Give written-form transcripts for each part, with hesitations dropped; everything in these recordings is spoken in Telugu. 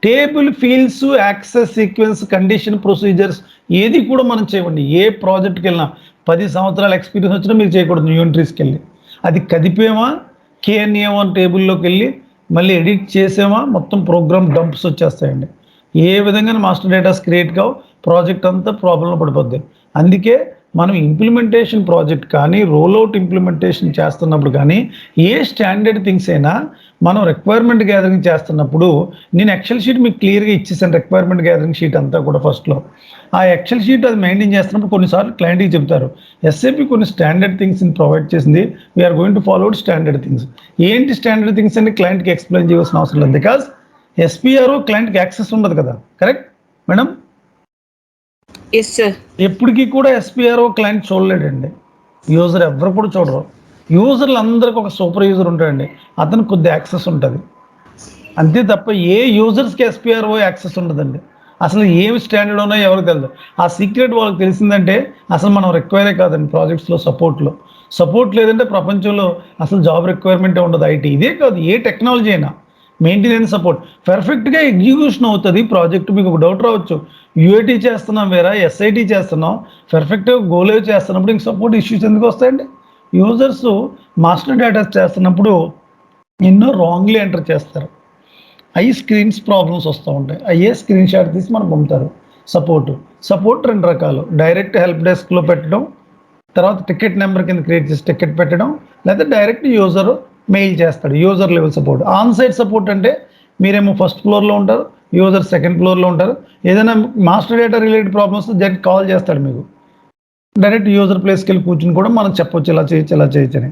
Table fields, access sequence, condition, procedures ఏది కూడా మనం చేయమండి. ఏ ప్రాజెక్ట్కి వెళ్ళినా 10 సంవత్సరాల ఎక్స్పీరియన్స్ వచ్చినా మీరు చేయకూడదు. యూనిట్రీస్కి వెళ్ళి అది కదిపేమా, కేఎన్ఏ1 టేబుల్లోకి వెళ్ళి మళ్ళీ ఎడిట్ చేసామా మొత్తం ప్రోగ్రామ్ డంప్స్ వచ్చేస్తాయండి. ఏ విధంగా మాస్టర్ డేటాస్ క్రియేట్ కావు, ప్రాజెక్ట్ అంతా ప్రాబ్లంలో పడిపోద్ది. అందుకే మనం ఇంప్లిమెంటేషన్ ప్రాజెక్ట్ కానీ రోల్అవుట్ ఇంప్లిమెంటేషన్ చేస్తున్నప్పుడు కానీ ఏ స్టాండర్డ్ థింగ్స్ అయినా మనం రిక్వైర్మెంట్ గ్యాదరింగ్ చేస్తున్నప్పుడు నేను ఎక్సెల్ షీట్ మీకు క్లియర్గా ఇచ్చేసాను. రిక్వైర్మెంట్ గ్యాదరింగ్ షీట్ అంతా కూడా ఫస్ట్లో ఆ ఎక్సెల్ షీట్ అది మెయింటైన్ చేస్తున్నప్పుడు కొన్నిసార్లు క్లయింట్కి చెప్తారు ఎస్ఏపి కొన్ని స్టాండర్డ్ థింగ్స్ని ప్రొవైడ్ చేసింది, we're going to follow standard things. ఏంటి స్టాండర్డ్ థింగ్స్ అని క్లయింట్కి ఎక్స్ప్లెయిన్ చేయాల్సిన అవసరం లేదు. బికాస్ ఎస్పీఆర్ఓ క్లయింట్కి యాక్సెస్ ఉండదు కదా. Correct madam? ఎప్పటికీ కూడా ఎస్పీఆర్ఓ క్లయింట్ చూడలేడండి. యూజర్ ఎవరు కూడా చూడరు. యూజర్లు అందరికి ఒక సూపర్ యూజర్ ఉంటాడండి, అతనికి కొద్ది యాక్సెస్ ఉంటుంది అంతే తప్ప ఏ యూజర్స్కి ఎస్పీఆర్ఓ యాక్సెస్ ఉండదండి. అసలు ఏమి స్టాండర్డ్ ఉన్నాయో ఎవరికి తెలియదు. ఆ సీక్రెట్ వాళ్ళకి తెలిసిందంటే అసలు మనం రిక్వైరే కాదండి. ప్రాజెక్ట్స్లో సపోర్ట్ లేదంటే ప్రపంచంలో అసలు జాబ్ రిక్వైర్మెంటే ఉండదు. ఐటీ ఇదే కాదు, ఏ టెక్నాలజీ అయినా మెయింటెనెన్స్ సపోర్ట్ పర్ఫెక్ట్గా ఎగ్జిక్యూషన్ అవుతుంది ప్రాజెక్ట్. మీకు ఒక డౌట్ రావచ్చు, యూఐటీ చేస్తున్నాం వేరా ఎస్ఐటీ చేస్తున్నాం, పర్ఫెక్ట్గా గోలేవ్ చేస్తున్నప్పుడు ఇంక సపోర్ట్ ఇష్యూస్ ఎందుకు వస్తాయండి? యూజర్స్ మాస్టర్ డేటా చేస్తున్నప్పుడు ఎన్నో రాంగ్లీ ఎంటర్ చేస్తారు. అవి స్క్రీన్స్ ప్రాబ్లమ్స్ వస్తూ ఉంటాయి. అయ్యే స్క్రీన్ షాట్ తీసి మనం పంపుతారు. సపోర్ట్ 2 రకాలు, డైరెక్ట్ హెల్ప్ డెస్క్లో పెట్టడం, తర్వాత టికెట్ నెంబర్ కింద క్రియేట్ చేసి టికెట్ పెట్టడం, లేదా డైరెక్ట్ యూజర్ మెయిల్ చేస్తాడు. User level support. On site support అంటే మీరేమో ఫస్ట్ ఫ్లోర్లో ఉంటారు, యూజర్ సెకండ్ ఫ్లోర్లో ఉంటారు. ఏదైనా master data related problems direct call చేస్తాడు మీకు. డైరెక్ట్ యూజర్ ప్లేస్కి వెళ్ళి కూర్చుని కూడా మనం చెప్పొచ్చు ఇలా చేయొచ్చు అని.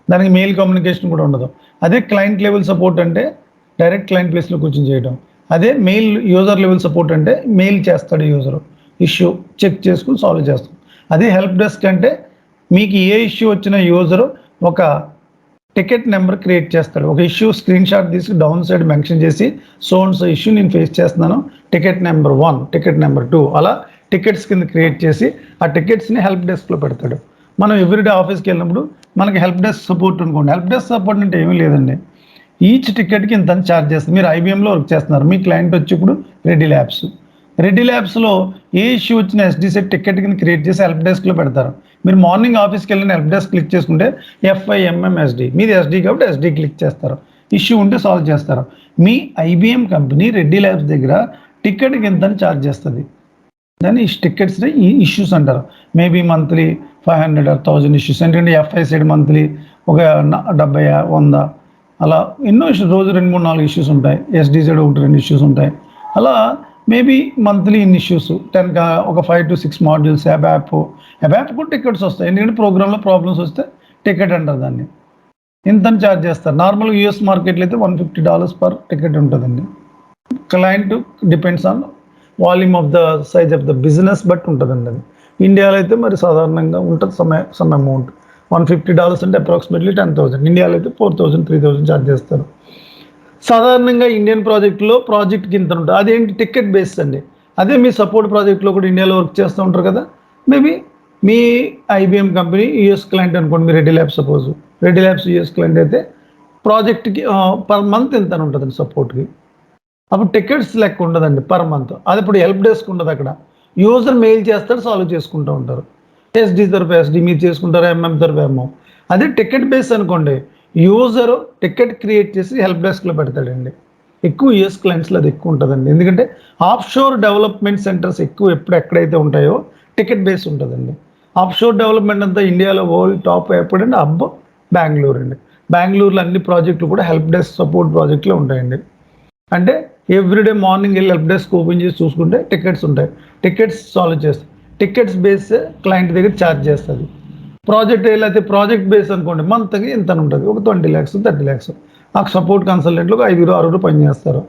దానికి మెయిల్ కమ్యూనికేషన్ కూడా ఉండదు. అదే క్లయింట్ లెవెల్ సపోర్ట్ అంటే డైరెక్ట్ క్లయింట్ ప్లేస్లో కూర్చొని చేయడం. అదే మెయిల్ యూజర్ లెవెల్ సపోర్ట్ అంటే మెయిల్ చేస్తాడు యూజర్, ఇష్యూ చెక్ చేసుకుని సాల్వ్ చేస్తాం. అదే హెల్ప్ డెస్క్ అంటే మీకు ఏ ఇష్యూ వచ్చిన యూజరు ఒక టికెట్ నెంబర్ క్రియేట్ చేస్తాడు. ఒక ఇష్యూ స్క్రీన్ షాట్ తీసి డౌన్ సైడ్ మెన్షన్ చేసి సో ఇష్యూ నేను ఫేస్ చేస్తున్నాను, టికెట్ నెంబర్ 1, టికెట్ నెంబర్ 2 అలా టికెట్స్ కింద క్రియేట్ చేసి ఆ టికెట్స్ని హెల్ప్ డెస్క్లో పెడతాడు. మనం ఎవ్రీడే ఆఫీస్కి వెళ్ళినప్పుడు మనకి హెల్ప్ డెస్క్ సపోర్ట్ అనుకోండి. హెల్ప్ డెస్క్ సపోర్ట్ అంటే ఏమీ లేదండి, ఈచ్ టికెట్కి ఇంత ఛార్జ్ చేస్తుంది. మీరు ఐబీఎంలో వర్క్ చేస్తున్నారు, మీ క్లయింట్ వచ్చి ఇప్పుడు రెడ్డి ల్యాబ్స్లో ఏ ఇష్యూ వచ్చిన ఎస్డీసెట్ టికెట్ కింద క్రియేట్ చేసి హెల్ప్ డెస్క్లో పెడతారు. మీరు మార్నింగ్ ఆఫీస్కి వెళ్ళిన హెల్ప్ డెస్క్ క్లిక్ చేసుకుంటే FIMMSD మీది SD కాబట్టి SD క్లిక్ చేస్తారు, ఇష్యూ ఉంటే సాల్వ్ చేస్తారు. మీ ఐబీఎం కంపెనీ రెడ్డి ల్యాబ్స్ దగ్గర టికెట్కి ఎంత ఛార్జ్ చేస్తుంది, దాన్ని ఈ టికెట్స్ని ఈ ఇష్యూస్ అంటారు. Maybe monthly 500 or 1000 issues. ఎందుకంటే FI సైడ్ మంత్లీ ఒక 70, 100 అలా ఎన్నో ఇష్యూస్, రోజు 2, 3, 4 ఇష్యూస్ ఉంటాయి. SD సైడ్ 1, 2 ఇష్యూస్ ఉంటాయి. అలా మేబీ మంత్లీ ఇన్ని ఇష్యూస్ 10 ఒక 5 to 6 మాడ్యూల్స్. యాప్ కూడా టికెట్స్ వస్తాయి. ఎందుకంటే ప్రోగ్రాంలో ప్రాబ్లమ్స్ వస్తే టికెట్ అంటారు దాన్ని. ఇంత ఛార్జ్ చేస్తారు. నార్మల్గా US మార్కెట్లో అయితే $150 పర్ టికెట్ ఉంటుందండి. Client depends on volume of the size of the business బట్టి ఉంటుందండి. అది ఇండియాలో అయితే మరి సాధారణంగా ఉంటుంది సమ్ అమౌంట్. $150 అంటే అప్రాక్సిమేట్లీ 10,000. ఇండియాలో అయితే 4,000, 3,000 ఛార్జ్ చేస్తారు. సాధారణంగా ఇండియన్ ప్రాజెక్ట్కి ఇంత ఉంటుంది. అదేంటి టికెట్ బేస్ అండి. అదే మీ సపోర్ట్ ప్రాజెక్ట్లో కూడా ఇండియాలో వర్క్ చేస్తూ ఉంటారు కదా. మేబీ మీ ఐబీఎం కంపెనీ US క్లయింట్ అనుకోండి, మీ రెడ్డి ల్యాబ్స్ US క్లయింట్ అయితే ప్రాజెక్ట్కి పర్ మంత్ ఎంత అని ఉంటుందండి సపోర్ట్కి. అప్పుడు టికెట్స్ లెక్క ఉండదండి పర్ మంత్. అది ఇప్పుడు హెల్ప్ డెస్క్ ఉండదు. అక్కడ యూజర్ మెయిల్ చేస్తాడు, సాల్వ్ చేసుకుంటూ ఉంటారు. SD తరపు SD మీరు చేసుకుంటారు, MM తరపు MM. అదే టికెట్ బేస్ అనుకోండి, యూజర్ టికెట్ క్రియేట్ చేసి హెల్ప్ డెస్క్లో పెడతాడండి. ఎక్కువ US క్లయింట్స్లో అది ఎక్కువ ఉంటుందండి. ఎందుకంటే ఆఫ్షోర్ డెవలప్మెంట్ సెంటర్స్ ఎక్కువ ఎక్కడైతే ఉంటాయో టికెట్ బేస్ ఉంటుందండి. ఆఫ్షోర్ డెవలప్మెంట్ అంతా ఇండియాలో వరల్డ్ టాప్ ఎప్పుడంటే బెంగళూరు అండి. బెంగళూరులో అన్ని ప్రాజెక్టులు కూడా హెల్ప్ డెస్క్ సపోర్ట్ ప్రాజెక్టులు ఉంటాయండి. అంటే ఎవ్రీడే మార్నింగ్ వెళ్ళి హెల్ప్ డెస్క్ ఓపెన్ చేసి చూసుకుంటే టికెట్స్ ఉంటాయి. టికెట్స్ సాల్వ్ చేస్తాయి. టికెట్స్ బేస్ క్లయింట్ దగ్గర ఛార్జ్ చేస్తుంది. ప్రాజెక్ట్ అయితే ప్రాజెక్ట్ బేస్ అనుకోండి, మంత్కి ఇంత ఉంటుంది. ఒక 20 lakhs, 30 lakhs. ఆ సపోర్ట్ కన్సల్టెంట్లు 5, 6 పని చేస్తారు.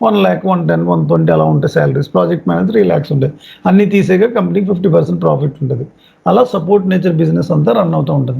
1 lakh, 110, 120 అలా ఉంటాయి శాలరీస్. ప్రాజెక్ట్ మేనేజర్ 3 lakhs ఉంటాయి. అన్నీ తీసేగా కంపెనీకి 50% ప్రాఫిట్ ఉంటుంది. అలా సపోర్ట్ నేచర్ బిజినెస్ అంతా రన్ అవుతూ ఉంటుంది.